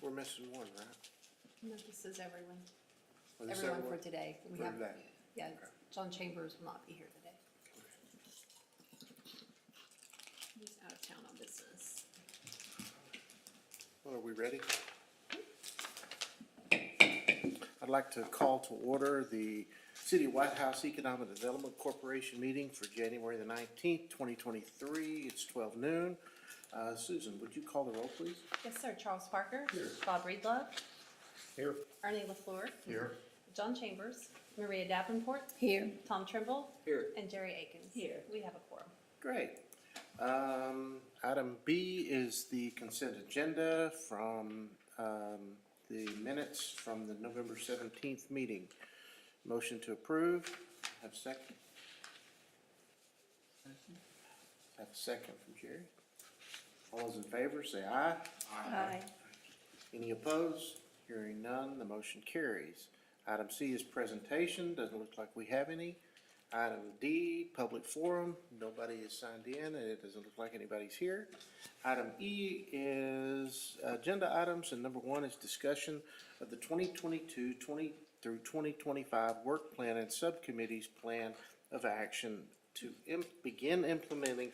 We're missing one, right? No, this is everyone. Oh, this is Everyone for today. We For have, today. yeah, Okay. John Chambers will not be here today. He's out of town on business. Well, are we ready? I'd like to call to order the City of White House Economic Development Corporation meeting for January the 19th, 2023. It's 12 noon. Susan, would you call the roll, please? Yes, sir. Charles Parker. Here. Bob Reedlove. Here. Ernie LaFleur. Here. John Chambers. Maria Davenport. Here. Tom Trimble. Here. And Jerry Akins. Here. We have a quorum. Great. Item B is the consent agenda from the minutes from the November 17th meeting. Motion to approve. Have a second? Have a second from Jerry. All those in favor, say aye. Aye. Any opposed? Hearing none, the motion carries. Item C is presentation. Doesn't look like we have any. Item D, public forum. Nobody is signed in, and it doesn't look like anybody's here. Item E is agenda items, and number one is discussion of the 2022 through 2025 work plan and subcommittees plan of action to begin implementing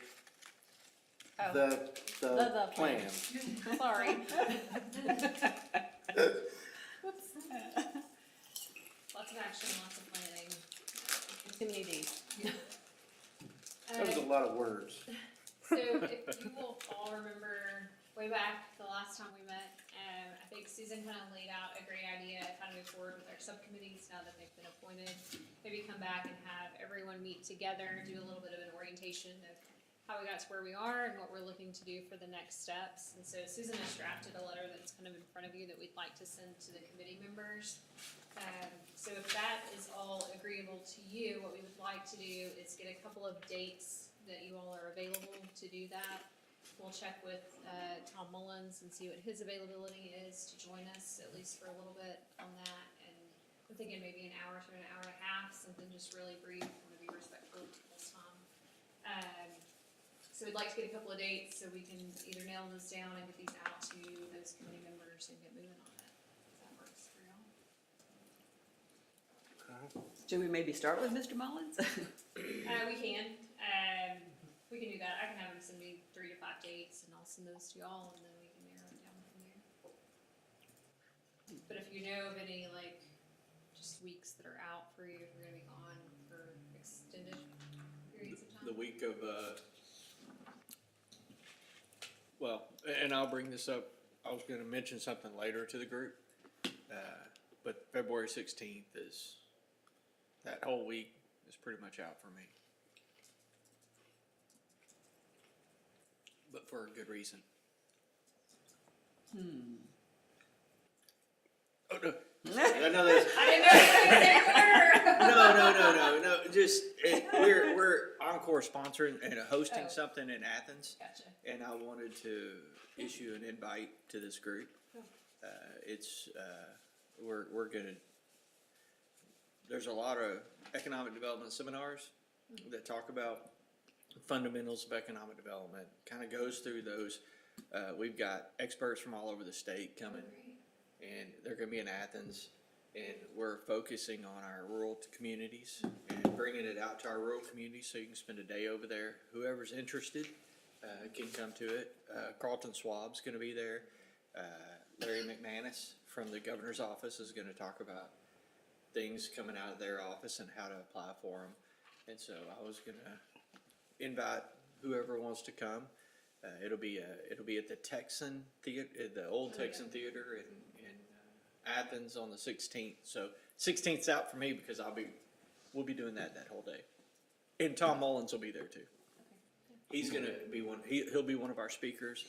Oh, the plan. Sorry. Whoops. Lots of action, lots of planning. Too many Ds. That was a lot of words. So if you will all remember way back the last time we met, I think Susan kind of laid out a great idea to kind of move forward with our subcommittees now that they've been appointed. Maybe come back and have everyone meet together, do a little bit of an orientation of how we got to where we are and what we're looking to do for the next steps. And so Susan has drafted a letter that's kind of in front of you that we'd like to send to the committee members. So if that is all agreeable to you, what we would like to do is get a couple of dates that you all are available to do that. We'll check with Tom Mullins and see what his availability is to join us, at least for a little bit on that. And I'm thinking maybe an hour to an hour and a half, something just really brief, want to be respectful of people's time. So we'd like to get a couple of dates so we can either nail those down and get these out to those committee members and get moving on it. If that works for y'all. Should we maybe start with Mr. Mullins? We can. We can do that. I can have him send me 3 to 5 dates and I'll send those to y'all and then we can narrow it down from there. But if you know of any, like, just weeks that are out for you, if you're gonna be gone for extended periods of time. The week of, well, and I'll bring this up, I was gonna mention something later to the group, but February 16th is, that whole week is pretty much out for me. But for a good reason. Oh, no. I know that's, I didn't know no, just, we're Encore sponsoring and hosting Oh. something in Athens. Gotcha. And I wanted to issue an invite to this group. Oh. It's, we're gonna, there's a lot of economic development seminars that talk about fundamentals of economic development, kind of goes through those. We've got experts from all over the state coming, and they're gonna be in Athens, and we're focusing on our rural communities and bringing it out to our rural communities so you can spend a day over there. Whoever's interested can come to it. Carlton Schwab's gonna be there. Larry McManus from the governor's office is gonna talk about things coming out of their office and how to apply for them. And so I was gonna invite whoever wants to come. It'll be at the Texan Theater, the old Texan Theater in Athens on the 16th. So 16th's out for me because we'll be doing that whole day. And Tom Mullins will be there too. He's gonna be he'll be one of our speakers,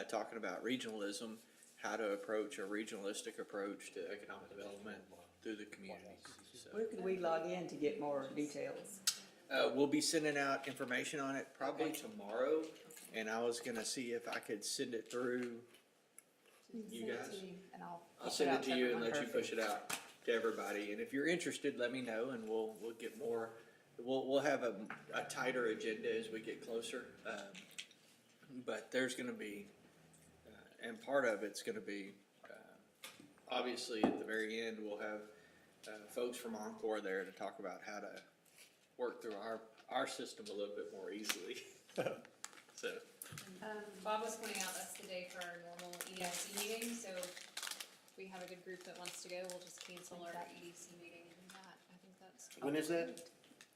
talking about regionalism, how to approach a regionalistic approach to economic development through the communities. So, Where could we log in to get more details? we'll be sending out information on it probably tomorrow, and I was gonna see if I could send it through you guys. And I'll push send out it to you and everyone. let you push it out to everybody, and if you're interested, let me know, and we'll get more, we'll have a tighter agenda as we get closer, but there's gonna be, and part of it's gonna be, obviously, at the very end, we'll have, folks from Encore there to talk about how to work through our system a little bit more easily, so. Bob was pointing out that's the day for our normal EDC meeting, so if we have a good group that wants to go, we'll just cancel our EDC meeting and that, I think that's. When is that?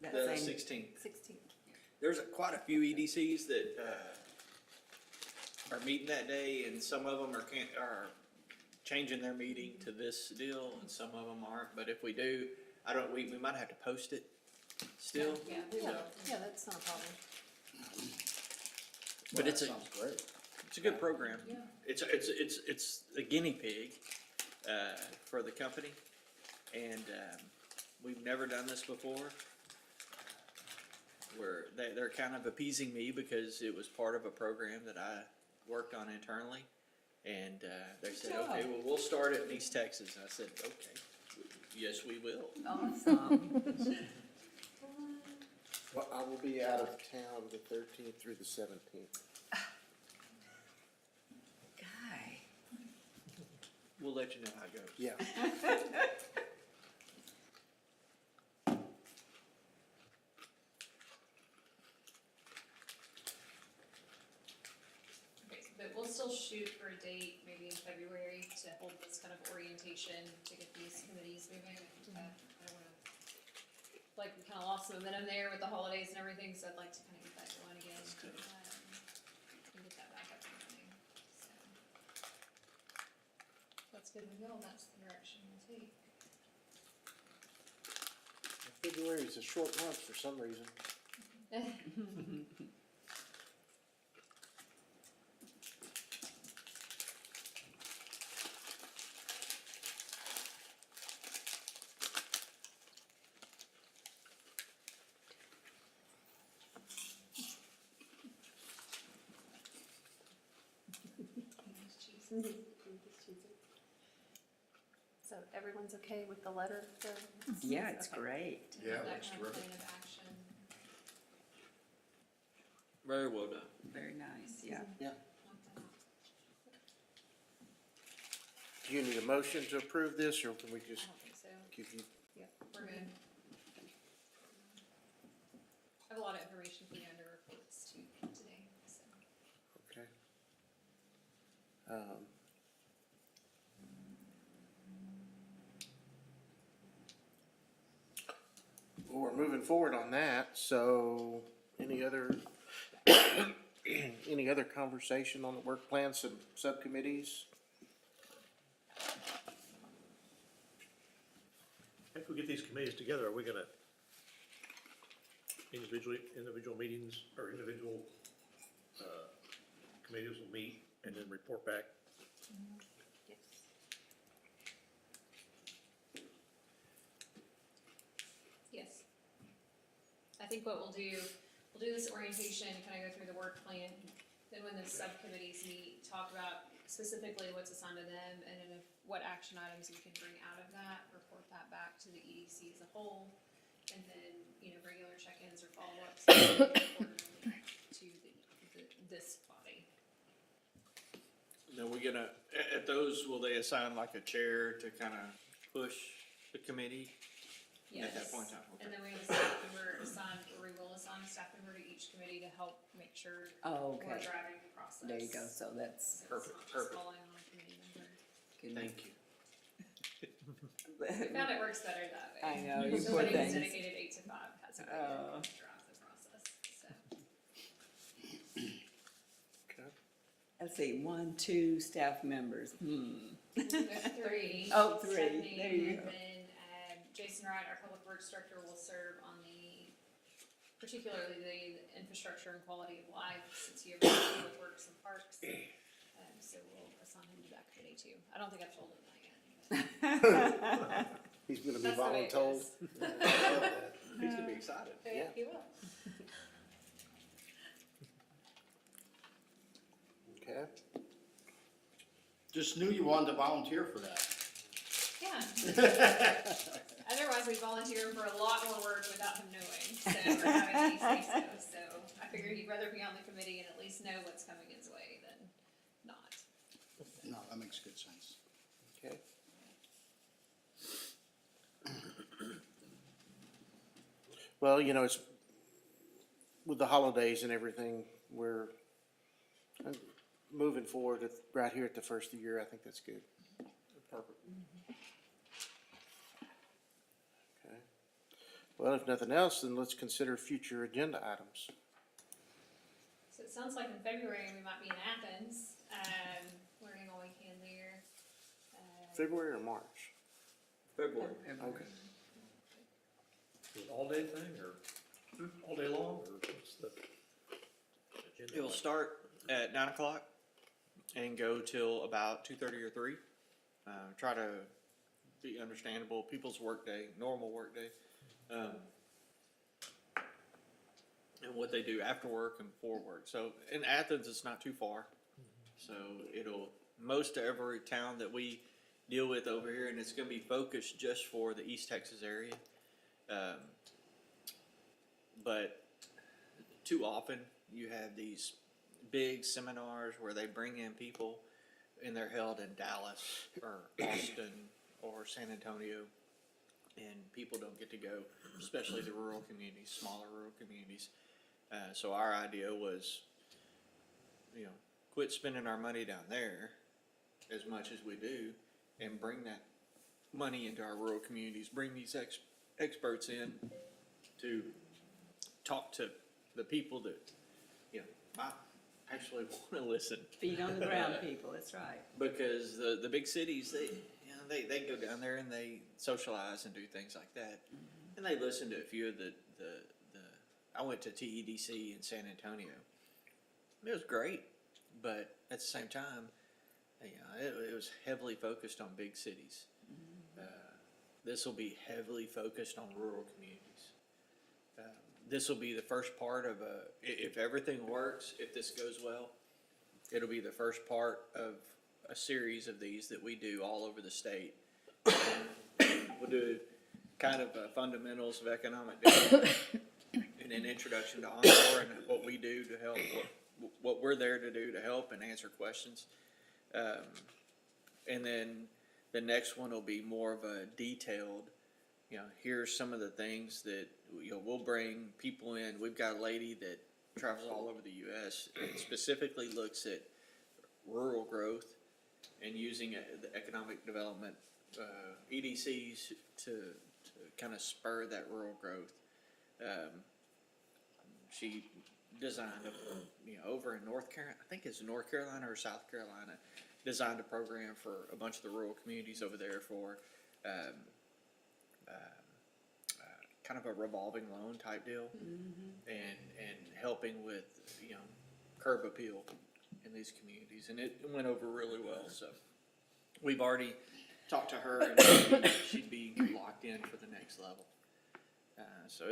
That The same, 16th. 16th. There's quite a few EDCs that are meeting that day, and some of them are changing their meeting to this deal, and some of them aren't. But if we do, we might have to post it still. Yeah, we Yeah, will. yeah, that's not a problem. But it's Sounds great. it's a good program. Yeah. It's a guinea pig for the company, and we've never done this before. Where they're kind of appeasing me because it was part of a program that I worked on internally, and they said, "Okay, well, we'll start it in East Texas." And I said, "Okay, yes, we will." awesome. Well, I will be out of town the 13th through the 17th. Guy. We'll let you know how it goes. Yeah. Okay, but we'll still shoot for a date, maybe in February, to hold this kind of orientation, to get these committees moving. I don't wanna, like, we kinda lost some momentum there with the holidays and everything, so I'd like to kinda get that going again. And get that back up and running, so. That's good to know, that's the direction we'll take. February is a short month for some reason. So everyone's okay with the letter? Yeah, it's Okay. great. Yeah, That that's kind of terrific. plan of action. Very well done. Very nice, yeah. Yeah. Knock that out. Do you need a motion to approve this, or can we I just don't think so. give you? Yep, we're good. I have a lot of information for you under reports too today, so. Okay. Well, we're moving forward on that, so any other, any other conversation on the work plan, some subcommittees? If we get these committees together, are we gonna individual meetings or individual, committees will meet and then report back? Yes. Yes. I think what we'll do this orientation, kind of go through the work plan, then when the subcommittees meet, talk about specifically what's assigned to them, and then what action items we can bring out of that, report that back to the EDC as a whole, and then, regular check-ins or follow-ups to this body. Now, we're gonna, at those, will they assign like a chair to kind of push the committee? At that point in time, okay. And then we have a staff member assigned, or we will assign a staff member to each committee to help make sure Oh, we're okay. driving the process. There you go, so that's So it's not just Perfect. falling on a committee member. good. Thank you. We found it works better that way. I know, you poor Somebody who's things. dedicated 8 to 5 has a way Oh. to drive the process, so. Okay. Let's see, 1, 2 staff members. There's 3. Oh, 3. Stephanie, There you and go. then, Jason Wright, our public works director, will serve on particularly the infrastructure and quality of life, since he oversees public works and parks. So we'll assign him to that committee too. I don't think I've told him that yet, He's gonna be but that's the way it voluntold. goes. He's gonna be excited. Yeah, he will. Okay. Just knew you wanted to volunteer for that. Yeah. Otherwise, we volunteer for a lot more work without him knowing, so, or having me say so. So I figured he'd rather be on the committee and at least know what's coming his way than not. No, that makes good sense. Okay. Well, you know, it's, with the holidays and everything, we're moving forward right here at the first of the year. I think that's good. Perfect. Okay. Well, if nothing else, then let's consider future agenda items. So it sounds like in February we might be in Athens, learning all we can there. February or March? February. Okay. Is it all day thing or all day long or what's the agenda? It will like? start at 9 o'clock and go till about 2:30 or 3. Try to be understandable, people's workday, normal workday. And what they do after work and before work. So in Athens, it's not too far. So most every town that we deal with over here, and it's gonna be focused just for the East Texas area. But too often you have these big seminars where they bring in people and they're held in Dallas or Austin or San Antonio, and people don't get to go, especially the rural communities, smaller rural communities. So our idea was, you know, quit spending our money down there as much as we do and bring that money into our rural communities, bring these experts in to talk to the people that, you know, I actually want to listen. Feet on the ground, people, that's right. Because the big cities, they go down there and they socialize and do things like that. And they listen to a few of the I went to TEDC in San Antonio. It was great, but at the same time, you know, it was heavily focused on big cities. This will be heavily focused on rural communities. This will be the first part of if everything works, if this goes well, it'll be the first part of a series of these that we do all over the state. We'll do kind of fundamentals of economic development and an introduction to Encore and what we do to help, what we're there to do to help and answer questions. And then the next one will be more of a detailed, you know, here's some of the things that, you know, we'll bring people in. We've got a lady that travels all over the U.S. and specifically looks at rural growth and using the economic development EDCs to kind of spur that rural growth. She designed, over in North Carolina, I think it's North Carolina or South Carolina, designed a program for a bunch of the rural communities over there for kind of a revolving loan type deal, and helping with, you know, curb appeal in these communities, and it went over really well. So we've already talked to her, and she'd be locked in for the next level. So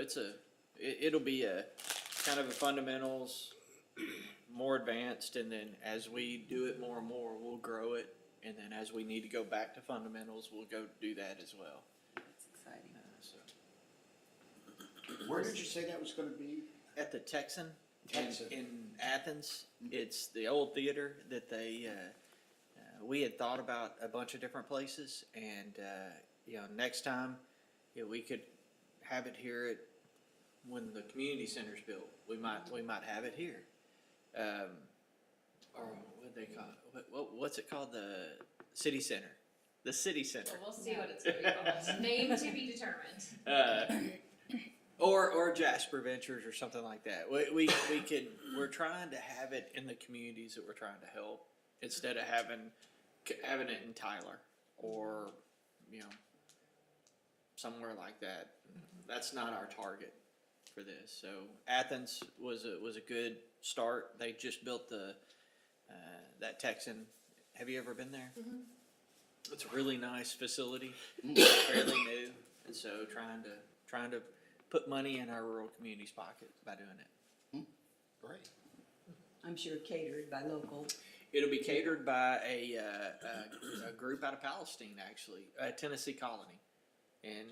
it'll be a kind of a fundamentals, more advanced, and then as we do it more and more, we'll grow it, and then as we need to go back to fundamentals, we'll go do that as well. That's exciting. Where did you say that was gonna be? At the Texan Texan. in Athens, it's the old theater that they, we had thought about a bunch of different places, and, next time, we could have it here at, when the community center's built, we might have it here. Or what they call it, what's it called, the city center, the city So center. we'll see what it's gonna be called. Name to be determined. Or Jasper Ventures or something like that. We could, we're trying to have it in the communities that we're trying to help instead of having it in Tyler or, you know, somewhere like that. That's not our target for this. So Athens was a good start. They just built that Texan. Have you ever been there? Mm-hmm. It's a really nice facility, fairly new, and so trying to put money in our rural communities' pockets by doing it. Great. I'm sure catered by local. It'll be catered by a group out of Palestine, actually, a Tennessee colony, and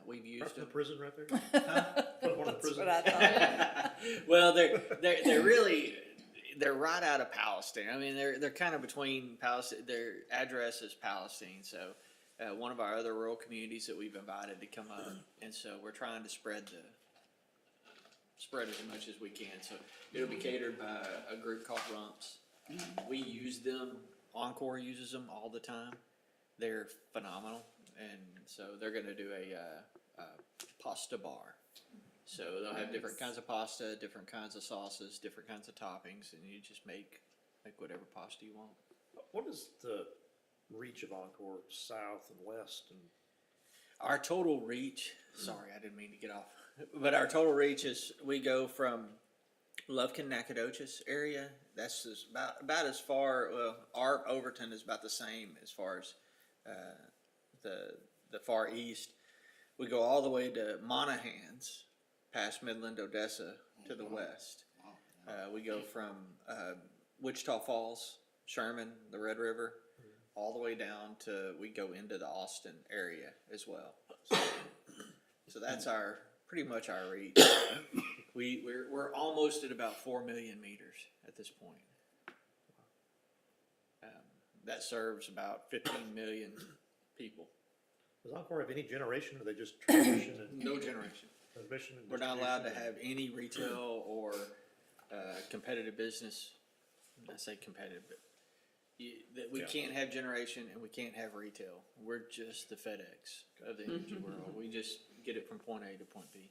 we've Right used from the them. prison right there? One of the prisons? What I thought. Well, they're really they're right out of Palestine. I mean, they're kind of between Palestine. Their address is Palestine, so. One of our other rural communities that we've invited to come up, and so we're trying to spread as much as we can. So it'll be catered by a group called Rumps. We use them. Encore uses them all the time. They're phenomenal, and so they're going to do a pasta bar. So they'll have different kinds of pasta, different kinds of sauces, different kinds of toppings, and you just make whatever pasta you want. What is the reach of Encore, south and west, and Our total reach, sorry, I didn't mean to get off, but our total reach is, we go from Lufkin, Nacogdoches area, that's just about as far, well, our Overton is about the same as far as the far east. We go all the way to Monahans, past Midland, Odessa, to the west. We go from Wichita Falls, Sherman, the Red River, all the way down to, we go into the Austin area as well. So that's pretty much our reach. We're almost at about 4 million meters at this point. That serves about 15 million people. does Encore have any generation, or they just transmission and No generation. transmission and We're not allowed to distribution? have any retail or competitive business. I say competitive, but we Yeah. can't have generation and we can't have retail. We're just the FedEx of the energy world. We just get it from point A to point B.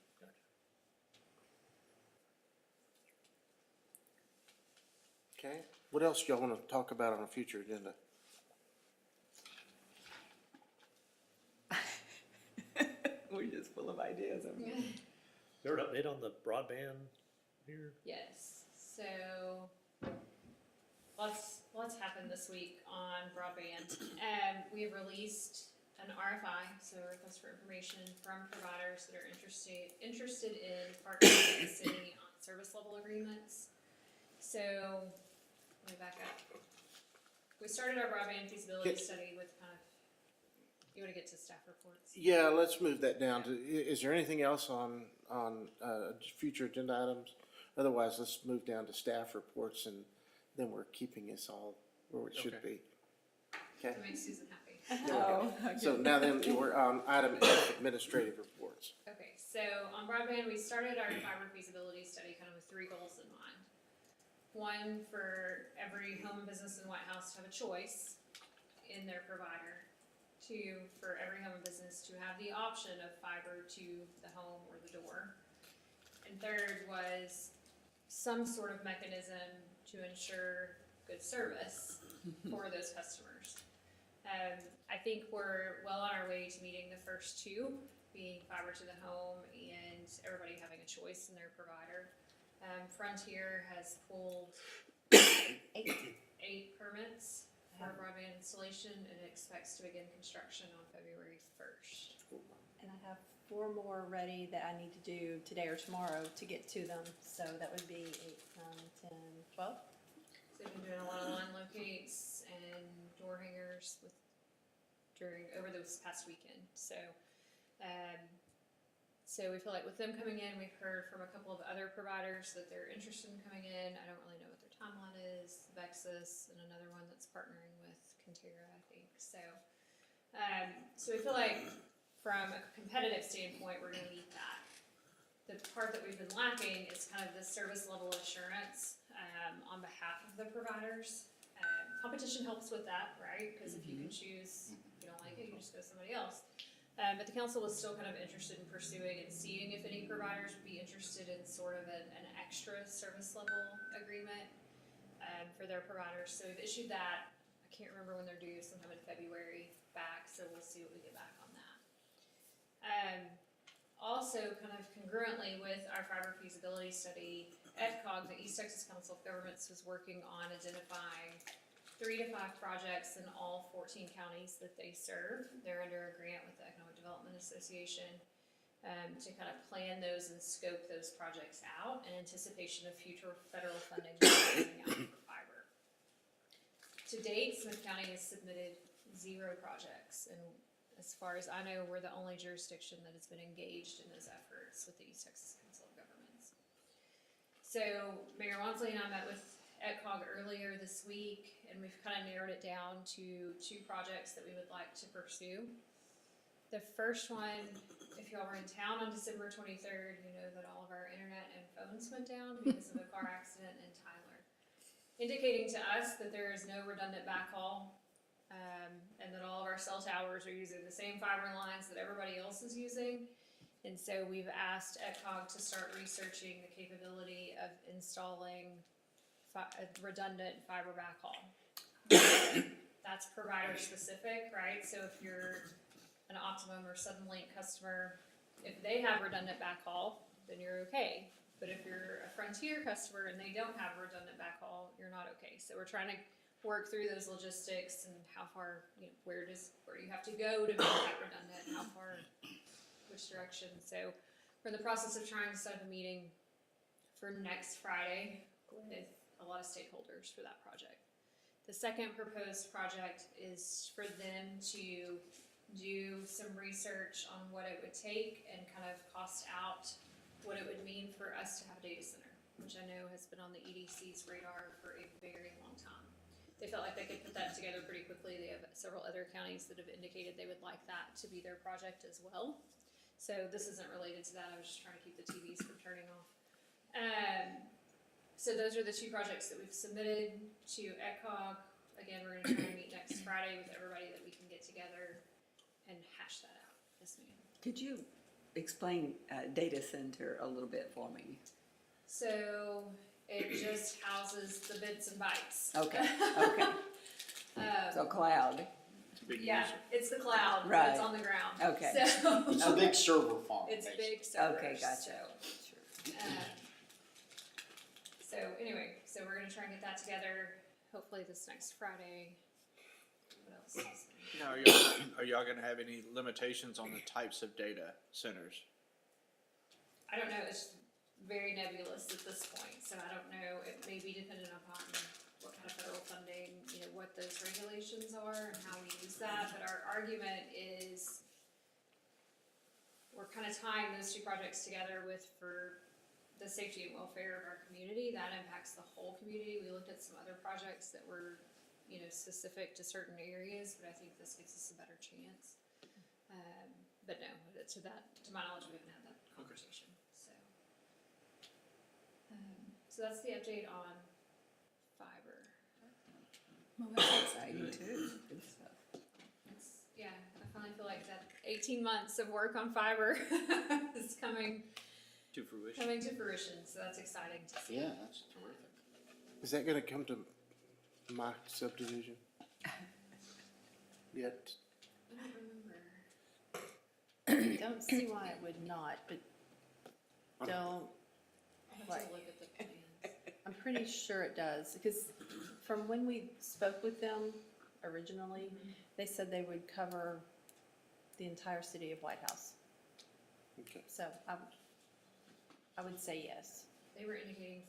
Okay, what else y'all wanna talk about on a future agenda? We're just full of ideas. Aren't we? Is there an update on the broadband here? Yes, so lots happened this week on broadband. We have released an RFI, so a request for information from providers that are interested in partnering with the city on service level agreements. So, let me back up. We started our broadband feasibility Okay. study with kind of, you wanna get to staff reports? Yeah, let's move that down to, is there anything else on future agenda items? Otherwise, let's move down to staff reports, and then we're keeping us all where it should Okay. be. Okay? To make Susan happy. There we go. So now then, we're on item F, administrative reports. Okay, so on broadband, we started our fiber feasibility study kind of with 3 goals in mind. One, for every home and business in White House to have a choice in their provider. 2, for every home and business to have the option of fiber to the home or the door. And 3rd was some sort of mechanism to ensure good service for those customers. I think we're well on our way to meeting the first 2, being fiber to the home and everybody having a choice in their provider. Frontier has pulled 8 permits for broadband installation and expects to begin construction on February 1st. And I have 4 more ready that I need to do today or tomorrow to get to them, so that would be 8, 9, 10, 12. So we've been doing a lot of line locates and door hangers over this past weekend. So we feel like with them coming in, we've heard from a couple of other providers that they're interested in coming in. I don't really know what their timeline is. Vexus and another one that's partnering with Conterra, I think. So we feel like from a competitive standpoint, we're gonna meet that. The part that we've been lacking is kind of the service level assurance on behalf of the providers. Competition helps with that, right? Because if you can choose you don't like it, you just go to somebody else. But the council was still kind of interested in pursuing and seeing if any providers would be interested in sort of an extra service level agreement for their providers. So we've issued that. I can't remember when they're due, sometime in February back, so we'll see what we get back on that. Also, kind of congruently with our fiber feasibility study, ADCOG, the East Texas Council of Governments, was working on identifying 3 to 5 projects in all 14 counties that they serve. They're under a grant with the Economic Development Association to kind of plan those and scope those projects out in anticipation of future federal funding coming out for fiber. To date, Smith County has submitted 0 projects, and as far as I know, we're the only jurisdiction that has been engaged in those efforts with the East Texas Council of Governments. So Mayor Wansley and I met with ADCOG earlier this week, and we've kind of narrowed it down to 2 projects that we would like to pursue. The first one, if y'all were in town on December 23rd, you know that all of our internet and phones went down because of a car accident in Tyler, indicating to us that there is no redundant backhaul, and that all of our cell towers are using the same fiber lines that everybody else is using. And so we've asked ADCOG to start researching the capability of installing a redundant fiber backhaul. That's provider specific, right? So if you're an Optimum or Suddenlink customer, if they have redundant backhaul, then you're okay. But if you're a Frontier customer and they don't have redundant backhaul, you're not okay. So we're trying to work through those logistics and how far, where do you have to go to make that redundant, how far, which direction. So we're in the process of trying to set up a meeting for next Friday with a lot of stakeholders for that project. The second proposed project is for them to do some research on what it would take and kind of cost out what it would mean for us to have a data center, which I know has been on the EDC's radar for a very long time. They felt like they could put that together pretty quickly. They have several other counties that have indicated they would like that to be their project as well. So this isn't related to that. I was just trying to keep the TVs from turning off. So those are the 2 projects that we've submitted to ADCOG. Again, we're gonna try to meet next Friday with everybody that we can get together and hash that out. Yes, ma'am. Could you explain data center a little bit for me? So it just houses the bits and bytes. Okay, okay. So cloud, It's a big Yeah, user. it's the cloud, but Right. it's on the ground. Okay. So It's a big server farm, it's basically. big servers. okay, gotcha. So, so anyway, so we're gonna try and get that together, hopefully this next Friday. What else? Now, are y'all gonna have any limitations on the types of data centers? I don't know, it's very nebulous at this point, so I don't know, it may be dependent upon what kind of federal funding, what those regulations are and how we use that, but our argument is we're kind of tying those 2 projects together for the safety and welfare of our community. That impacts the whole community. We looked at some other projects that were, specific to certain areas, but I think this gives us a better chance. But no, to my knowledge, we haven't had that conversation, so. So that's the update on fiber. Well, that's exciting too. Good stuff. Yeah, I finally feel like that 18 months of work on fiber is coming To fruition? to fruition, so that's exciting to see. Yeah, that's terrific. Is that gonna come to my subdivision? Yet? I don't remember. Don't see why it would not, but don't, I'll have Right. to look at the plans. I'm pretty sure it does, because from when we spoke with them originally, they said they would cover the entire city of White House. Okay. So I would say yes. They were indicating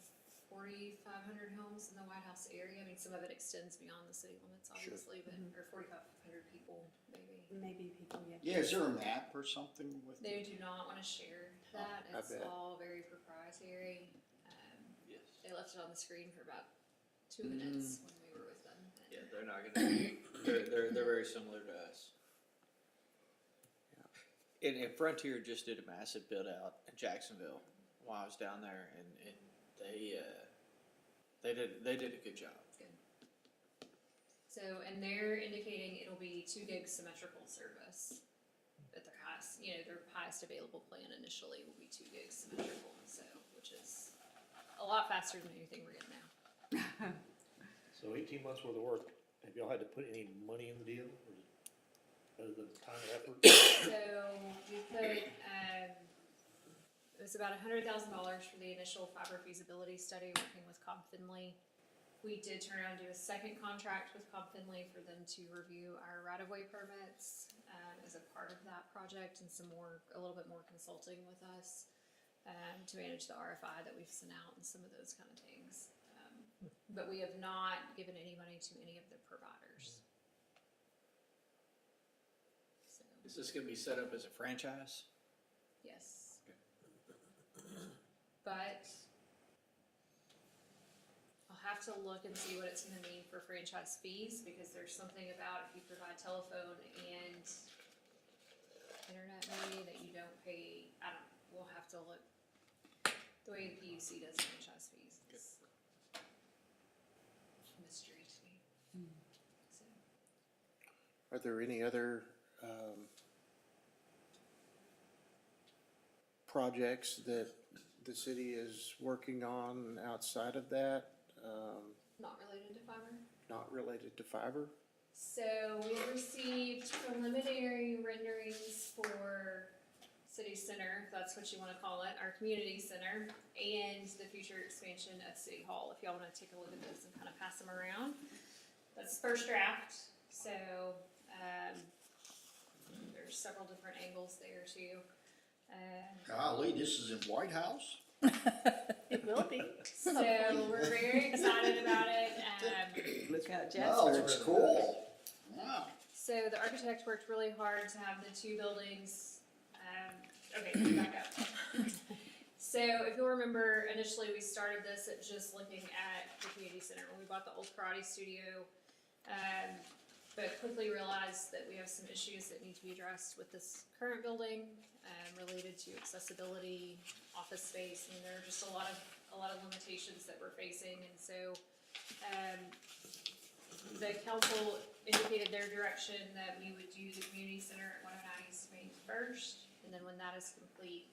4,500 homes in the White House area. I mean, some of it extends beyond the city limits, Sure. obviously, but, or 4,500 people, maybe. Maybe people, Yeah, is there a map or something with? They do not want to share that. I It's bet. all very proprietary. Yes. They left it on the screen for about 2 minutes when we were with them. and- Yeah, they're not gonna be, they're very similar to us. And Frontier just did a massive build out in Jacksonville while I was down there, and they did a good job. So, and they're indicating it'll be 2 gig symmetrical service at their highest, their highest available plan initially will be 2 gig symmetrical, so, which is a lot faster than anything we're getting now. So 18 months worth of work, have y'all had to put any money in the deal, or is it other than time and effort? So we put, it was about $100,000 for the initial fiber feasibility study working with Cobb Finley. We did turn around and do a second contract with Cobb Finley for them to review our right-of-way permits as a part of that project, and a little bit more consulting with us to manage the RFI that we've sent out and some of those kind of things. But we have not given any money to any of the providers. So, Is this gonna be set up as a franchise? yes. But I'll have to look and see what it's gonna mean for franchise fees, because there's something about if you provide telephone and internet maybe that you don't pay, we'll have to look. The way the PUC does franchise fees is a mystery to me. So, Are there any other, projects that the city is working on outside of that, not related to fiber? not related to fiber? So we've received preliminary renderings for City Center, if that's what you wanna call it, our community center, and the future expansion of City Hall. If y'all wanna take a look at those and kinda pass them around. That's the first draft, so, there's several different angles there too. Golly, this is in White House? It will be. So we're very excited about it. Look out, Wow, Jasper. looks cool. Wow. So the architect worked really hard to have the 2 buildings, okay, let me back up. So if you'll remember, initially we started this at just looking at the community center when we bought the old karate studio. But quickly realized that we have some issues that need to be addressed with this current building, related to accessibility, office space, and there are just a lot of limitations that we're facing, and so, the council indicated their direction that we would do the community center at 109 East Main first, and then when that is complete,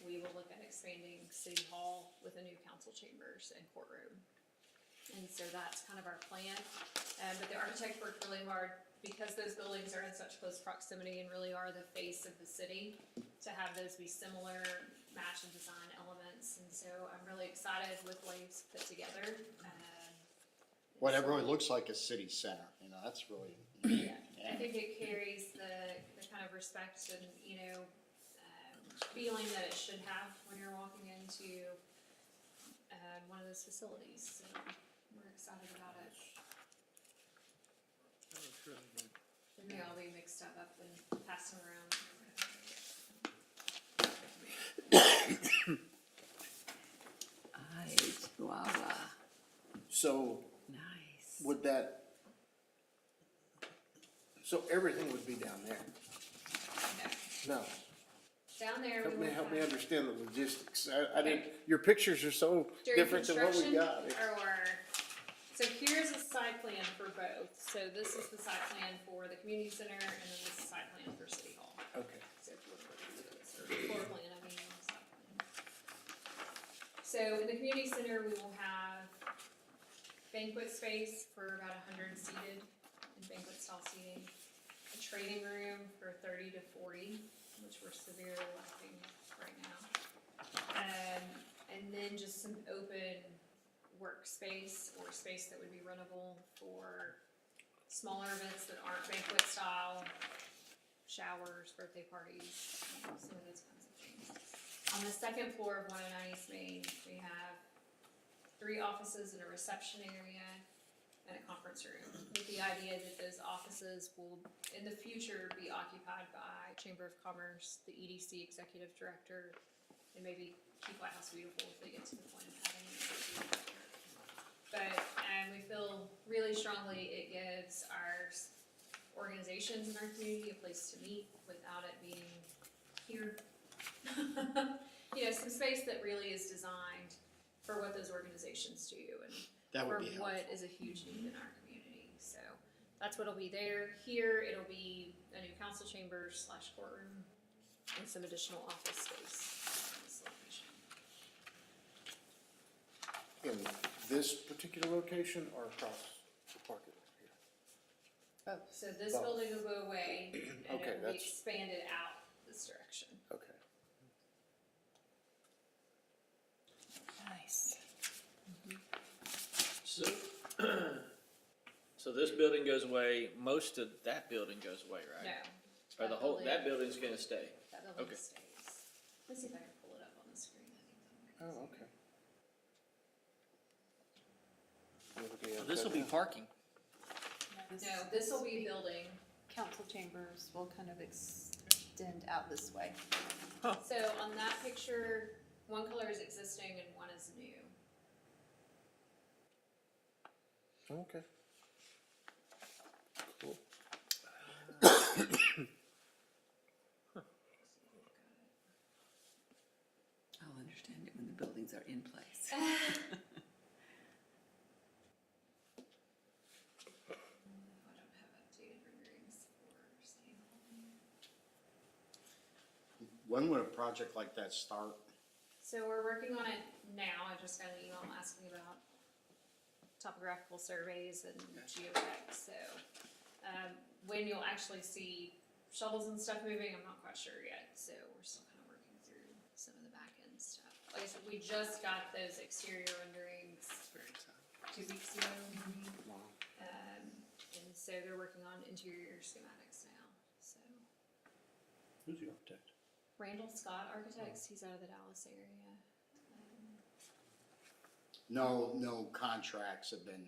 we will look at expanding City Hall with a new council chambers and courtroom. And so that's kind of our plan, but the architect worked really hard because those buildings are in such close proximity and really are the face of the city, to have those be similar, match and design elements, and so I'm really excited with what he's put together. What everyone looks like a city center, that's really, Yeah, I think it carries the kind of respect and, feeling that it should have when you're walking into, one of those facilities, so we're excited about it. They may all be mixed up and passing around. Nice, wow, So nice. would that, so everything would be down there? No. Down there, we Help me will have, understand the logistics. I didn't, your pictures are so during different than what we construction, got. so here's a site plan for both. So this is the site plan for the community center, and then this is the site plan for City Hall. Okay. So if you look at this, or floor plan, I mean, site plan. So in the community center, we will have banquet space for about 100 seated in banquet style seating, a trading room for 30 to 40, which we're severely lacking right now. And then just some open workspace or space that would be rentable for smaller events that aren't banquet style, showers, birthday parties, some of those kinds of things. On the second floor of 109 East Main, we have 3 offices and a reception area and a conference room, with the idea that those offices will, in the future, be occupied by Chamber of Commerce, the EDC Executive Director, and maybe keep White House beautiful if they get to the point of having an executive director. But, we feel really strongly it gives our organizations in our community a place to meet without it being here. Some space that really is designed for what those organizations do and That would for be helpful. what is a huge need in our community, so. That's what'll be there. Here, it'll be a new council chambers / courtroom and some additional office space in this location. In this particular location or across the parking lot here? So this Both. building will go away and Okay, it will be that's- expanded out this direction. Okay. Nice. So, so this building goes away, most of that building goes away, right? No. Or the whole, that building's gonna stay? That building okay. stays. Let's see if I can pull it up on the screen. I think that might be Oh, okay. So this will be parking. No, this will be building. Council chambers will kind of extend out this way. So on that picture, one color is existing and one is new. Okay. Cool. I'll understand it when the buildings are in place. I don't have updated renderings for State Hall. When would a project like that start? So we're working on it now. I just got an email asking about topographical surveys and geotech. So when you'll actually see shovels and stuff moving, I'm not quite sure yet. So we're still kind of working through some of the back end stuff. Like I said, we just got those exterior renderings 2 weeks ago. And so they're working on interior schematics now. So Who's the architect? Randall Scott Architects, he's out of the Dallas area. No contracts have been,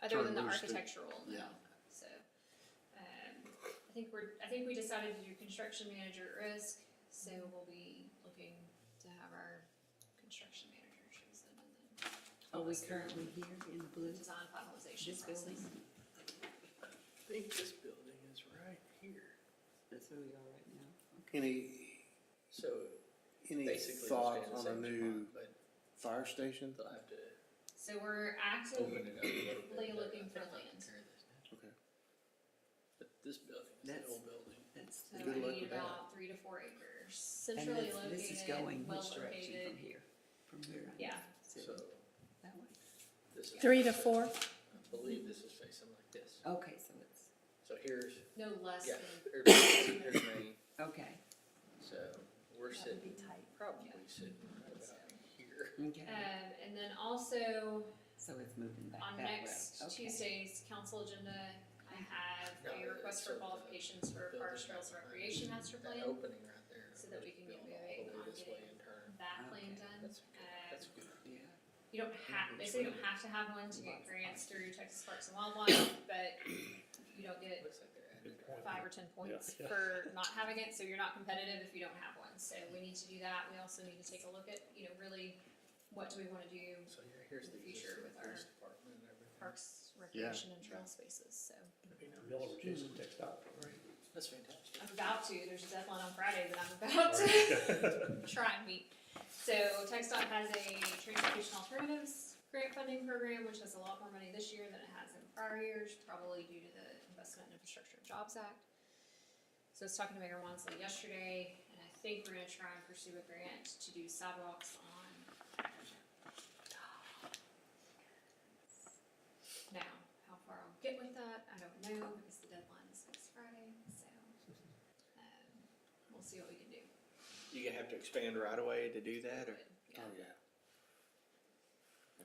Other than the Turn loose to- architectural, no. yeah. So, I think we decided to do construction manager at risk, so we'll be looking to have our construction manager chosen and then Are we currently here in the blue? design finalization This building? process. I think this building is right here. That's where we are right now. So Any basically thoughts it'll stay on in a the same new spot, but fire station? they'll have to So we're open it up a little actively bit. looking for They'll land. take care of this now. Okay. But this building is That's- the old building. That's, So Good we luck need with that. about 3 to 4 acres, and centrally this is located, going well which direction located. from here? From where? I'm Yeah. sitting? So That way? this is, 3 to 4? I believe this is facing like this. Okay, so it's, So here's, No less yeah, than, here's Main. okay, So we're That would be sitting, tight. probably sitting right about here. okay. and then also So it's moving back on that way. next Okay. Tuesday's council agenda, I have No, a request for so the qualifications for Parks, Trails, and Recreation Master That Plan. opening right there. So that we can get build all moving the way on this way getting and turn. That plan Okay. done. That's good, that's good. Yeah. You don't have, they say you don't have to have one to get grants through Texas Parks and Wildlife, but you don't get Looks like they're adding. Good point. 5 or 10 points Yeah. for not having it, so you're not competitive if you don't have one. So we need to do that. We also need to take a look at, really, what do we wanna do So here's the Future existing with our police department and everything. parks, recreation, and trail spaces, so. Y'all are chasing textile, right? That's fantastic. I'm about to, there's a deadline on Friday that I'm about to try and meet. So TxDOT has a transportation alternatives grant funding program, which has a lot more money this year than it has in prior years, probably due to the Investment in Infrastructure and Jobs Act. So I was talking to Mayor Wansley yesterday, and I think we're gonna try and pursue a grant to do sidewalks on. Now, how far I'll get with that, I don't know, because the deadline is next Friday, so, we'll see what we can do. You gonna have to expand right away to do that, or? Yeah, Oh, yeah.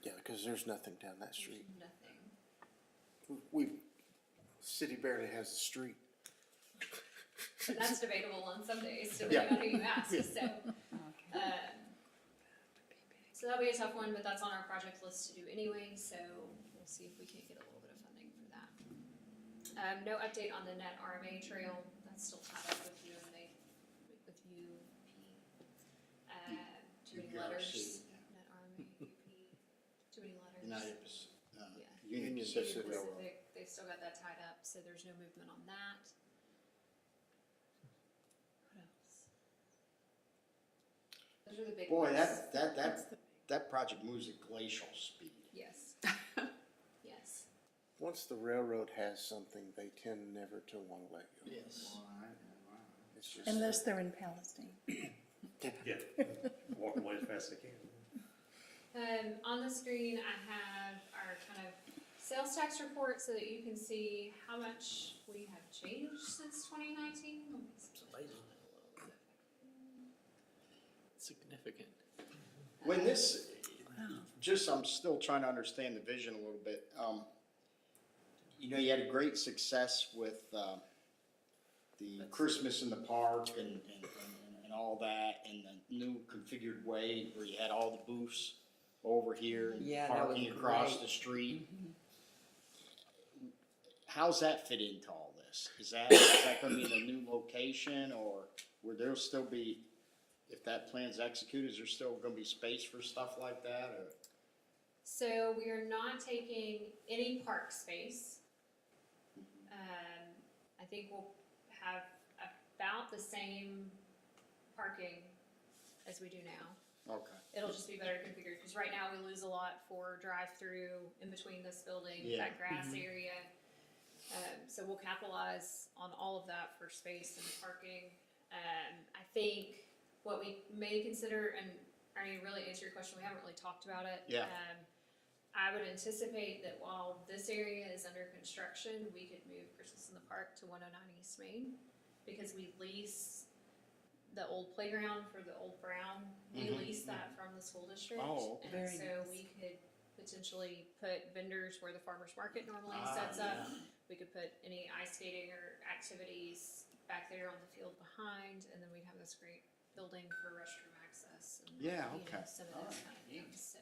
Yeah, because there's nothing down that there's street. nothing. City barely has a street. And that's debatable on some days, Yeah. depending on who you ask, Yeah. so. So that'll be a tough one, but that's on our project list to do anyway, so we'll see if we can't get a little bit of funding for that. No update on the net RMA trail, that's still tied up with you and they, with UP. Too many letters, UPRC, net RMA, UP, too many letters. United, Yeah. Union Union Pacific Pacific. Railroad. Pacific, they've still got that tied up, so there's no movement on that. What else? Those are the big Boy, ones. that project moves at glacial speed. Yes. Yes. once the railroad has something, they tend never to wanna let go. Yes. It's just. Unless they're in Palestine. Yeah, walk away as fast as they can. On the screen, I have our kind of sales tax report so that you can see how much we have changed since 2019. It's amazing. Significant. When this, just, I'm still trying to understand the vision a little bit. You know, you had a great success with, the Christmas in the park and all that, and the new configured way where you had all the booths over here and Yeah, that was parking across great. the street. How's that fit into all this? Is that gonna be in a new location, or will there still be, if that plan's executed, is there still gonna be space for stuff like that, or? So we are not taking any park space. I think we'll have about the same parking as we do now. Okay. It'll just be better configured, because right now we lose a lot for drive-through in between this building, Yeah. that grass area. So we'll capitalize on all of that for space and parking. I think what we may consider, and Arnie, really answer your question, we haven't really talked about it. Yeah. I would anticipate that while this area is under construction, we could move Christmas in the Park to 109 East Main, because we lease the old playground for the old Brown. We Mhm. lease that from the school district. Oh, And Very so nice. we could potentially put vendors where the farmer's market normally sets up. We could put any ice skating or activities back there on the field behind, and then we'd have this great building for restroom access and, Yeah, you know, okay. some of those kind of things, so.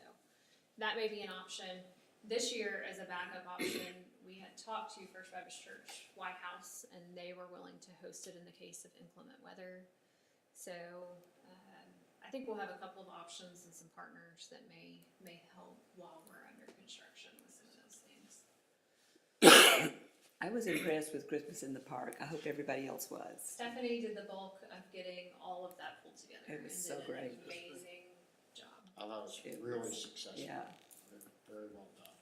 That may be an option. This year, as a backup option, we had talked to First Baptist Church White House, and they were willing to host it in the case of inclement weather. So, I think we'll have a couple of options and some partners that may help while we're under construction with some of those things. I was impressed with Christmas in the Park. I hope everybody else was. Stephanie did the bulk of getting all of that pulled together. It was and so did great. an amazing job. I thought it was It really was- successful. Yeah. Very well done.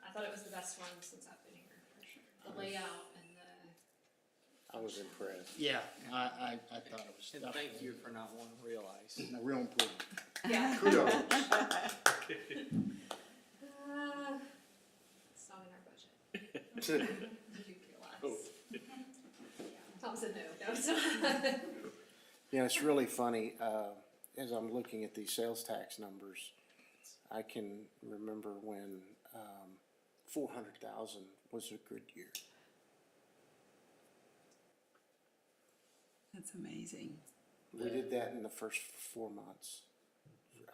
I thought it was the best one since I've been here, for sure. The layout and the I was impressed. Yeah, I thought it was And definitely thank you for not wanting to realize. a real improvement. yeah. Kudos. It's not in our budget. You realize. Tom said no, it's not. Yeah, it's really funny, as I'm looking at these sales tax numbers, I can remember when, 400,000 was a good year. That's amazing. We did that in the first 4 months,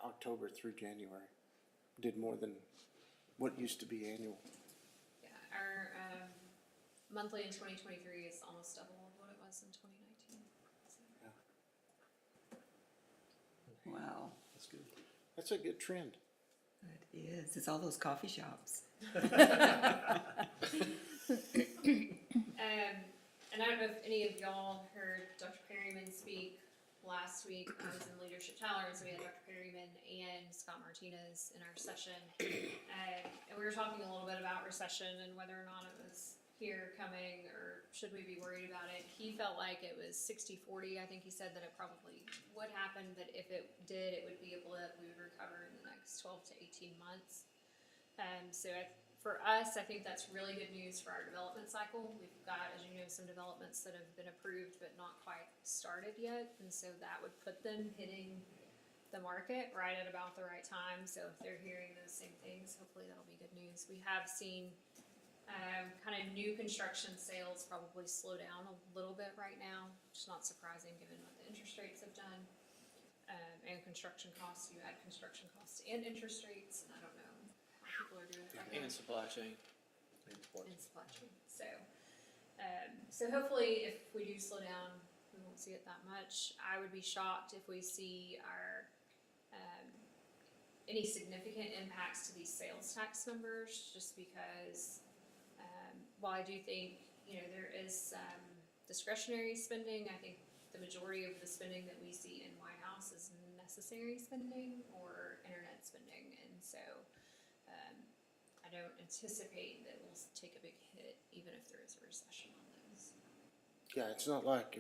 October through January. Did more than what used to be annual. Yeah, our, monthly in 2023 is almost double of what it was in 2019. So. Wow. That's good. That's a good trend. It is. It's all those coffee shops. And I don't know if any of y'all heard Dr. Perryman speak last week. I was in Leadership Tower, and so we had Dr. Perryman and Scott Martinez in our session. And we were talking a little bit about recession and whether or not it was here coming, or should we be worried about it. He felt like it was 60-40. I think he said that it probably would happen, but if it did, it would be a blip. We would recover in the next 12 to 18 months. For us, I think that's really good news for our development cycle. We've got, as you know, some developments that have been approved but not quite started yet, and so that would put them hitting the market right at about the right time. So if they're hearing those same things, hopefully that'll be good news. We have seen kind of new construction sales probably slow down a little bit right now, which is not surprising given what the interest rates have done. And construction costs, you add construction costs and interest rates, and I don't know how people are doing it right now. And supply chain. In supply chain. So hopefully if we do slow down, we won't see it that much. I would be shocked if we see our, any significant impacts to these sales tax numbers, just because, while I do think, there is some discretionary spending, I think the majority of the spending that we see in White House is necessary spending or internet spending, and so, I don't anticipate that we'll take a big hit, even if there is a recession on those. Yeah, it's not like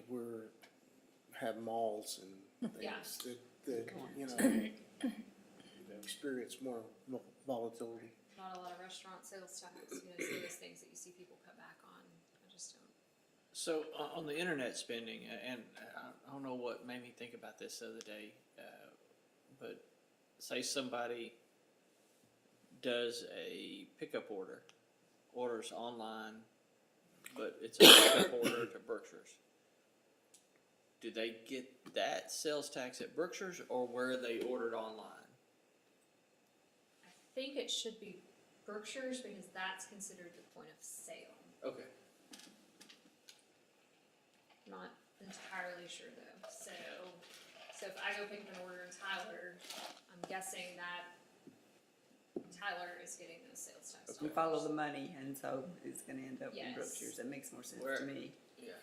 have malls and Yeah. things that, experience more volatility. Not a lot of restaurant sales tax, some of those things that you see people cut back on, I just don't. So on the internet spending, and I don't know what made me think about this the other day, but say somebody does a pickup orders online, but it's a pickup order to Berkshire's. Do they get that sales tax at Berkshire's or where they ordered online? I think it should be Berkshire's because that's considered the point of sale. Okay. Not entirely sure though. So if I go pick up an order in Tyler, I'm guessing that Tyler is getting those sales tax We dollars. follow the money, and so it's gonna end up in Yes. Berkshire's. That makes more sense Where- to me. Yeah.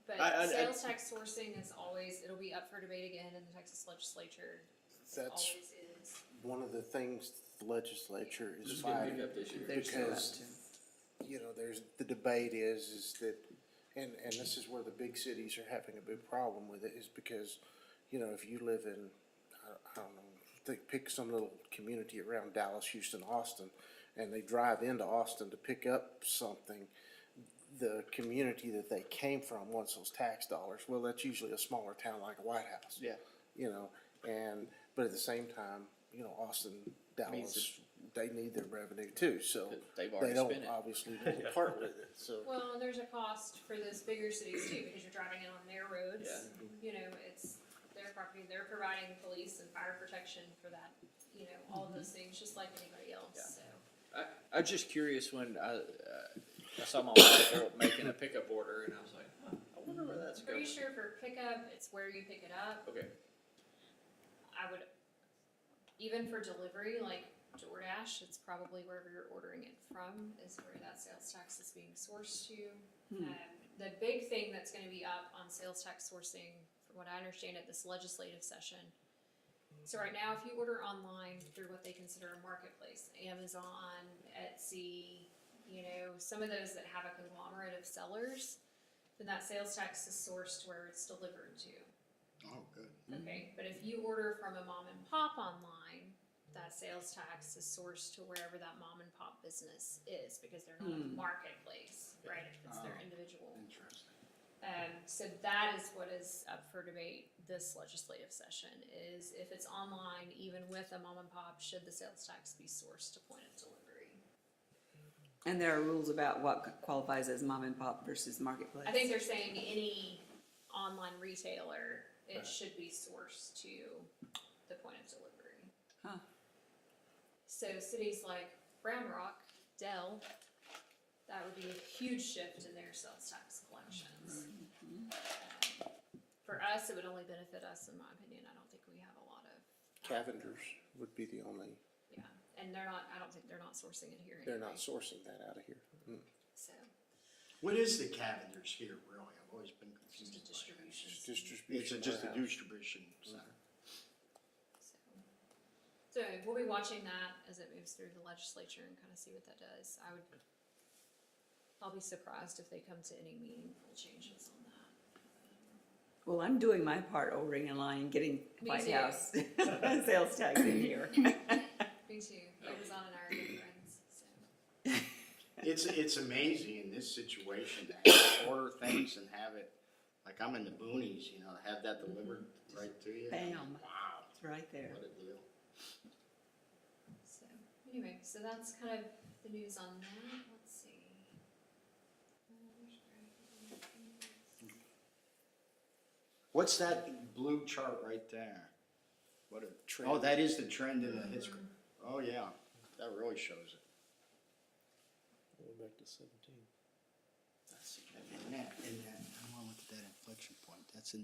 But I- sales tax sourcing is always, it'll be up for debate again in the Texas legislature. It That's always is. one of the things the legislature is Who's gonna pick fighting. up this year? They're still up Because, to. there's, the debate is that, and this is where the big cities are having a big problem with it, is because, if you live in, I don't know, pick some little community around Dallas, Houston, Austin, and they drive into Austin to pick up something, the community that they came from wants those tax dollars. Well, that's usually a smaller town like White House. Yeah. But at the same time, Austin, Means Dallas, they need their revenue too, so They've they already don't spent it. obviously want to part with it, so. Well, and there's a cost for those bigger cities too, because you're driving in on their roads. Yeah. It's their property, they're providing police and fire protection for that, all of those things, just like anybody else, Yeah. so. I was just curious when I saw my wife making a pickup order, and I was like, huh, I wonder where that's I'm going. pretty sure for pickup, it's where you pick it up. Okay. I would, even for delivery, like DoorDash, it's probably wherever you're ordering it from is where that sales tax is being sourced to. The big thing that's gonna be up on sales tax sourcing, from what I understand at this legislative session. So right now, if you order online through what they consider a marketplace, Amazon, Etsy, some of those that have a conglomerate of sellers, then that sales tax is sourced to where it's delivered to. Oh, good. Okay, but if you order from a mom and pop online, that sales tax is sourced to wherever that mom and pop business is, because they're not a marketplace, right? It's their individual. Interesting. So that is what is up for debate this legislative session, is if it's online, even with a mom and pop, should the sales tax be sourced to point of delivery? And there are rules about what qualifies as mom and pop versus marketplace. I think they're saying any online retailer, it should be sourced to the point of delivery. Huh. So cities like Round Rock, Dell, that would be a huge shift in their sales tax collections. For us, it would only benefit us, in my opinion. I don't think we have a lot of, Cavender's would be the only, and I don't think they're not sourcing it here they're anyway. not sourcing that out of here. So, What is the Cavender's here, really? I've always been confused. just a distribution. It's It's distribution just a warehouse. distribution center. So we'll be watching that as it moves through the legislature and kind of see what that does. I'll be surprised if they come to any meaningful changes on that. Well, I'm doing my part, ordering in line, getting Me White too. House sales tax in here. Me too. Amazon and I are good friends, so. It's amazing in this situation to have order things and have it, like I'm in the boonies, to have that delivered right to you. Bam. Wow, It's right there. what a deal. So, anyway, so that's kind of the news on that. Let's see. What's that blue chart right there? What a Trend. Oh, that is the trend in the history. Oh, yeah, that really shows it. Going back to 17. And I want to look at that inflection point. That's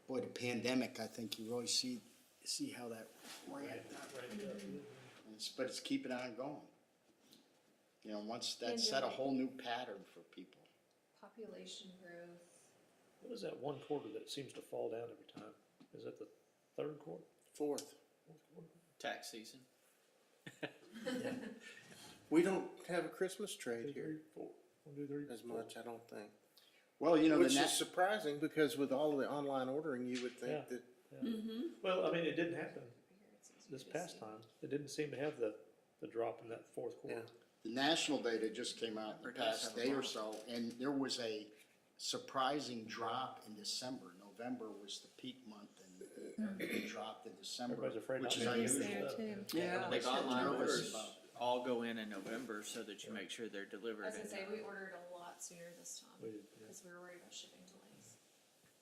boy, the pandemic, I think you really see how that ramped up. But it's keeping on going. Once that set a whole new pattern for people. Population growth. What is that one quarter that seems to fall down every time? Is that the third quarter? Fourth. Fourth quarter? Tax season. We don't have a Christmas trade Two, here three, four. 1, 2, 3, as 4. much, I don't think. Well, you know, Which is surprising because with all of the online ordering, you would Yeah. think that, Well, I mean, it didn't happen It's easier this to past see. time. It didn't seem to have the drop in that fourth quarter. yeah. the national data just came out in the Or does past have a day or bump. so, and there was a surprising drop in December. November was the peak month, and it dropped in December, Everybody's afraid which not is to use unusual. that. Yeah. Like online nervous orders about- all go in November so that you make sure they're delivered. I was gonna in- say, we ordered a lot sooner this time, We did, yeah. because we were worried about shipping delays.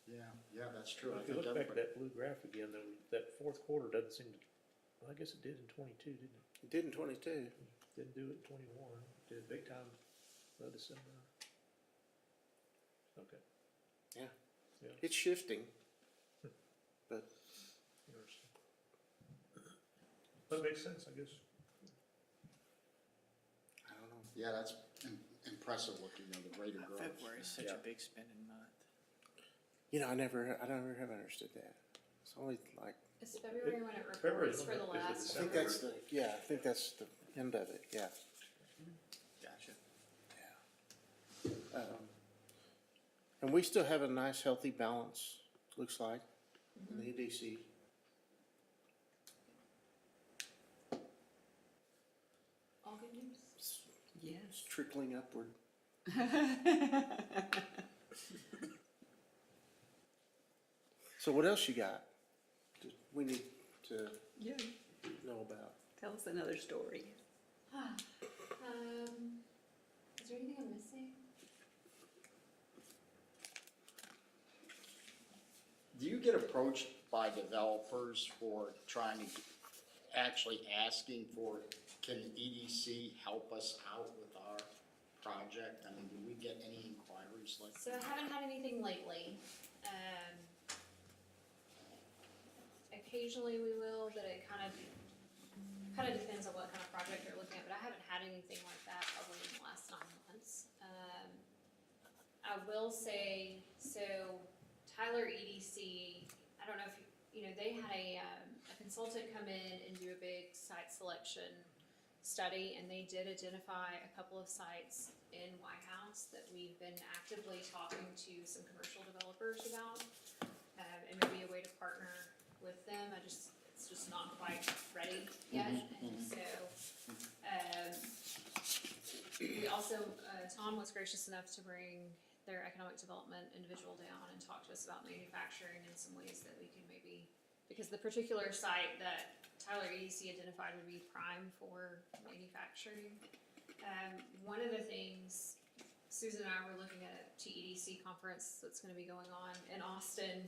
Yeah, that's true. I If you think look back at everybody, that blue graph again, that fourth quarter doesn't seem to, well, I guess it did in 22, didn't it? It did in 22. Didn't do it in 21. Did it big time December. Okay. Yeah. Yeah. It's shifting. But Interesting. That makes sense, I guess. I don't know. yeah, that's impressive looking, the rate of growth. February is such Yeah. a big spending month. You know, I never have understood that. It's only like, Is February when it February's reports for the when it- is it last? I think that's the, yeah, I think that's the end of it, yeah. Gotcha. And we still have a nice healthy balance, looks like, in the EDC. All good news? It's Yes. trickling upward. So what else you got that we need to Yeah. know about? Tell us another story. Is there anything I'm missing? Do you get approached by developers for trying to, actually asking for, can EDC help us out with our project? I mean, do we get any inquiries like So I haven't had anything lately. Occasionally we will, but it kind of depends on what kind of project they're looking at, but I haven't had anything like that probably in the last 9 months. I will say, so Tyler EDC, I don't know if you know, they had a consultant come in and do a big site selection study, and they did identify a couple of sites in White House that we've been actively talking to some commercial developers about, and maybe a way to partner with them. It's just not quite ready yet, and so, we also, Tom was gracious enough to bring their economic development individual down and talk to us about manufacturing and some ways that we can maybe, because the particular site that Tyler EDC identified would be prime for manufacturing. One of the things, Susan and I were looking at a TEDC conference that's gonna be going on in Austin,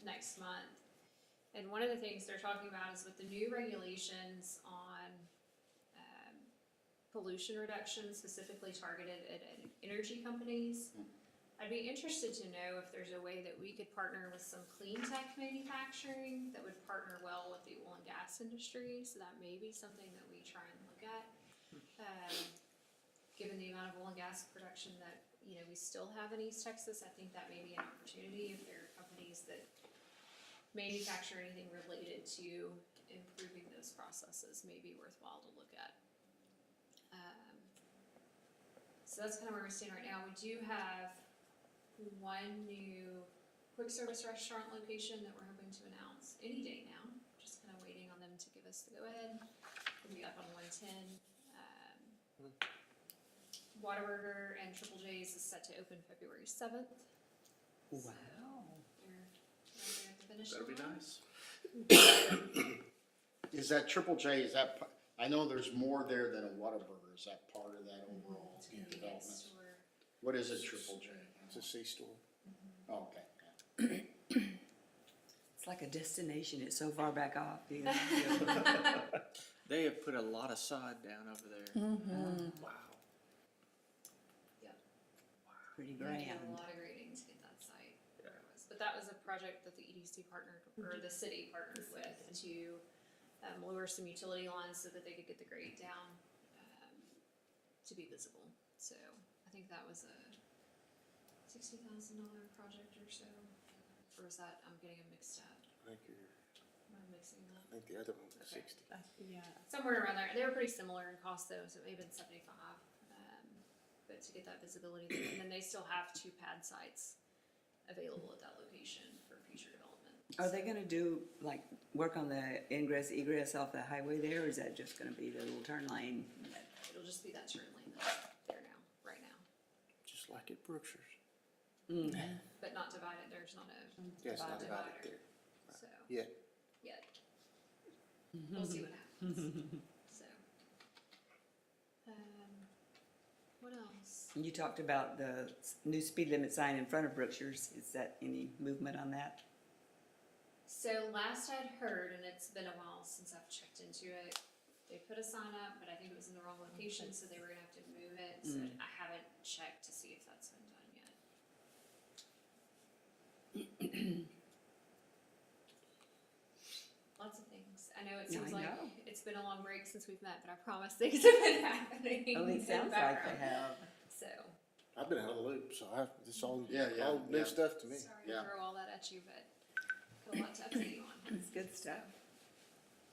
next month. And one of the things they're talking about is with the new regulations on pollution reduction specifically targeted at energy companies. I'd be interested to know if there's a way that we could partner with some clean tech manufacturing that would partner well with the oil and gas industry. So that may be something that we try and look at. Given the amount of oil and gas production that, you know, we still have in East Texas, I think that may be an opportunity if there are companies that manufacture anything related to improving those processes, may be worthwhile to look at. So that's kind of where we stand right now. We do have one new quick service restaurant location that we're hoping to announce any day now. Just kind of waiting on them to give us the go-ahead. We'll be up on 110. Whataburger and Triple J's is set to open February 7th. Wow. They're right there at the finish That'll be line. nice. Is that Triple J, is that, I know there's more there than a Whataburger, is that part of that overall Convenience development? store. What is a Triple J? It's a C-store. Oh, okay. It's like a destination. It's so far back off. You know? They have put a lot of sod down over there. Wow. Pretty We grand. did a lot of grading to get that site where it was. But that was a project that the EDC partnered, or the city partnered with to lower some utility lines so that they could get the grade down to be visible. So I think that was a $60,000 project or so. Or is that, I'm getting them mixed up. I think you're Am I mixing that? I think the other one was Okay. 60. Yeah. Somewhere around there. They were pretty similar in cost though, so it may have been 75. But to get that visibility, there. And then they still have 2 pad sites available at that location for future development. Are they gonna do, like, work on the ingress egress off the highway there, or is that just gonna be the little turn lane? It'll just be that turn lane that's there now, right now, Just like at Brookshire's. but not divided. There's not a Yeah, it's not Divided. divided divider. there. So Yeah. yet, we'll see what happens. So, what else? You talked about the new speed limit sign in front of Brookshire's. Is that any movement on that? So last I'd heard, and it's been a while since I've checked into it, they put a sign up, but I think it was in the wrong location, so they were gonna have to move it. So I haven't checked to see if that's been done yet. Lots of things. I know it Yeah, seems I like know. it's been a long break since we've met, but I promise things have been happening. Oh, in it the sounds like they background. have. So, I've been out of the loop, so this all, Yeah, all new yeah. stuff to me. sorry Yeah. to throw all that at you, but got a lot to update you on. It's good stuff.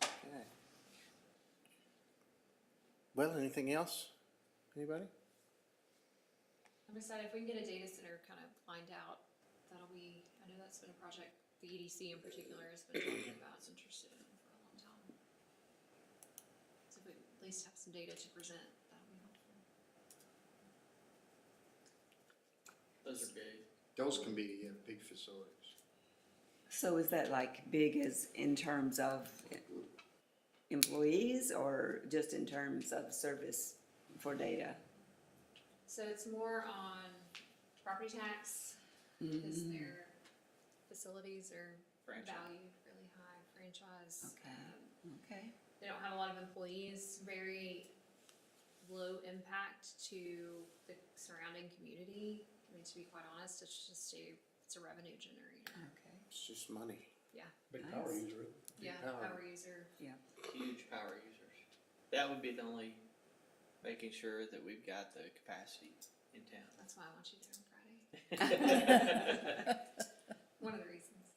Okay. Well, anything else? Anybody? I'm excited if we can get a data center kind of lined out, that'll be, I know that's been a project the EDC in particular has been talking about, is interested in for a long time. So if we at least have some data to present, that'll be helpful. Those are big. Those can be big facilities. So is that like big as in terms of employees or just in terms of service for data? So it's more on property tax, because their facilities are Franchise. valued really high, franchise. Okay. Okay. They don't have a lot of employees, very low impact to the surrounding community. I mean, to be quite honest, it's a revenue generator. Okay. It's just money. Yeah, Big power Nice. user. yeah, power. power user. Huge power users. That would be the only making sure that we've got the capacity in town. That's why I want you there on Friday. One of the reasons.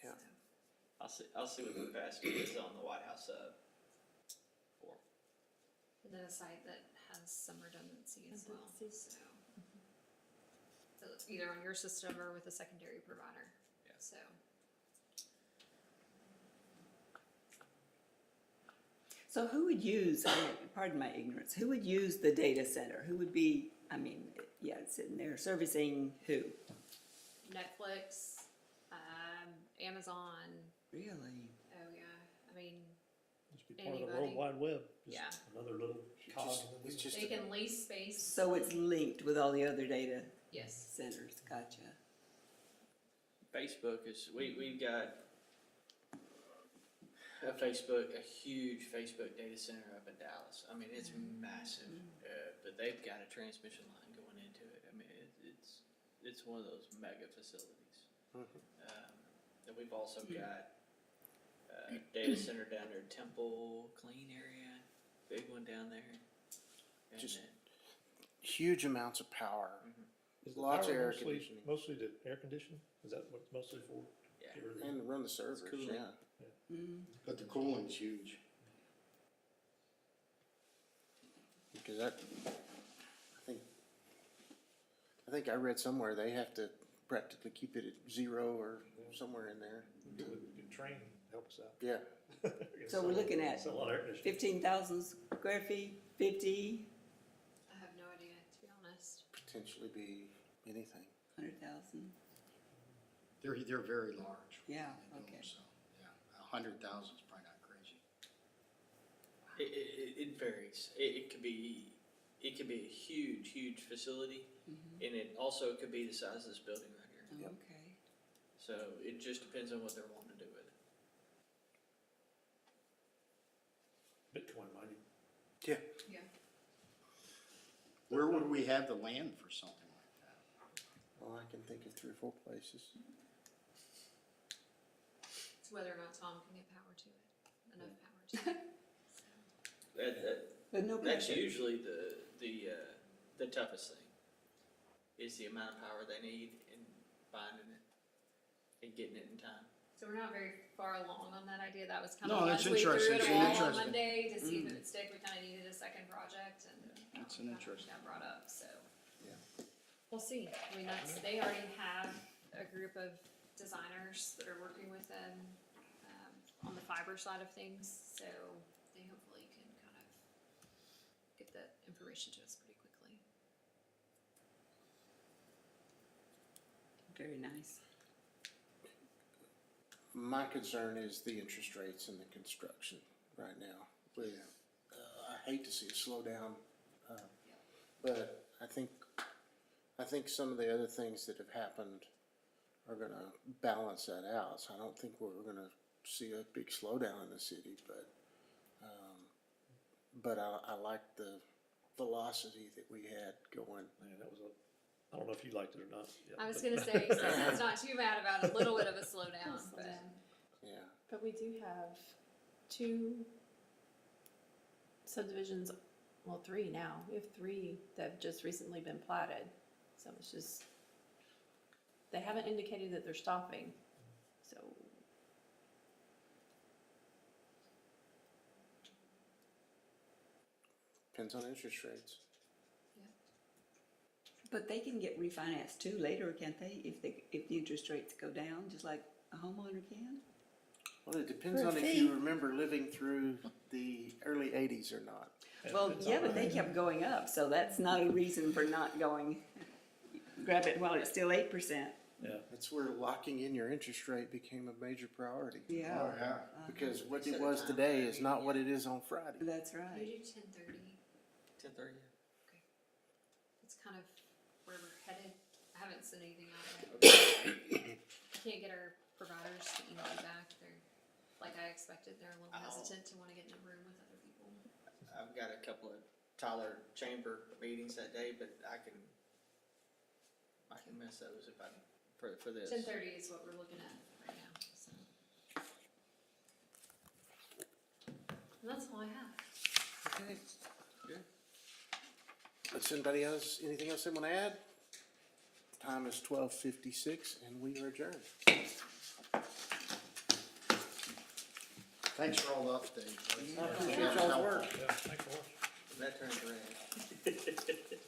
Yeah. So, I'll see what the capacity is on the White House sub. For. and then a site that has some redundancy as well, so. So it's either on your system or with a secondary provider. Yeah. So, So who would use, pardon my ignorance, who would use the data center? Who would be, I mean, yeah, it's sitting there servicing who? Netflix, Amazon, Really? oh yeah, I mean, Just be part of the Anybody. World Wide Web. Just Yeah. Another little cog. Just- in the it's wheel. just they a- can lease space. So it's linked with all the other data Yes, centers, gotcha. Facebook is, we've got a huge Facebook data center up in Dallas. I mean, it's massive, but they've got a transmission line going into it. I mean, it's one of those mega facilities. And we've also got a data center down there, Temple Clean area, big one down there. And Just- then- Huge amounts of power. Is the Lots of power air mostly- conditioning. Mostly to air condition? Is that what it's mostly for? Yeah. Get rid of- And to run the servers, cooling. yeah. But the cooling's huge. Because I think I read somewhere they have to practically keep it at 0 or somewhere in there. Good train, help us out. Yeah, So we're looking at Sell a lot of air conditioning. 15,000 square feet, 50, I have no idea, to be honest. potentially be anything. 100,000? They're very large. Yeah, They do okay. them, so, yeah, 100,000 is probably not crazy. It varies. It could be a huge facility, and it also could be the size of this building right here. Yep. Okay. So it just depends on what they're wanting to do with it. Bitcoin mining. Yeah. Yeah. Where would we have the land for something like that? Well, I can think of 3 or 4 places. It's whether or not Tom can get power to it, enough power to it. But no That's pressure. usually the toughest thing, is the amount of power they need and finding it and getting it in time. So So we're not very far along on that idea. That was kind No, of, that's as we threw interesting. it It's all on interesting. Monday to see if it would stick, we kind of needed a second project and. That's an interesting. Got brought up, so. Yeah. We'll see. I mean, they already have a group of designers that are working with them, on the fiber side of things, so they hopefully can kind of get that information to us pretty quickly. Very nice. My concern is the interest rates and the construction right now. With, I hate to see it slow down, but I think some of the other things that have happened are gonna balance that out. So I don't think we're gonna see a big slowdown in the city, but I like the velocity that we had going. Man, that was I don't know if you liked it or not. Yeah, I was but- gonna say, it's not too bad about a little bit of a slowdown, but. Yeah. But we do have 2 subdivisions, well, 3 now. We have 3 that have just recently been platted. So it's just, they haven't indicated that they're stopping, so. Depends on interest rates. But they can get refinanced too later, can't they? If the interest rates go down, just like a homeowner can? Well, it depends For a on if fee. you remember living through the early 80s or not. Well, it's yeah, all but they right. kept going up, so that's not a reason for not going, grab it while it's still 8%. Yeah, That's where locking in your interest rate became a major priority. Yeah. Oh, yeah. Because what it was today is not what it is on Friday. That's You right. do 10:30. 10:30. It's kind of where we're headed. I haven't sent anything out yet. I can't get our providers to email me back. They're, like I expected, they're a little hesitant to wanna get in a room with other people. I've got a couple of Tyler Chamber meetings that day, but I can miss those if I, for this. 10:30 is what we're looking at right now, so. And that's all I have. Okay, good. Does anybody else, anything else they want to add? Time is 12:56 and we are adjourned. Thanks for all the updates. I appreciate y'all's work. yeah, thanks for watching. That turns around.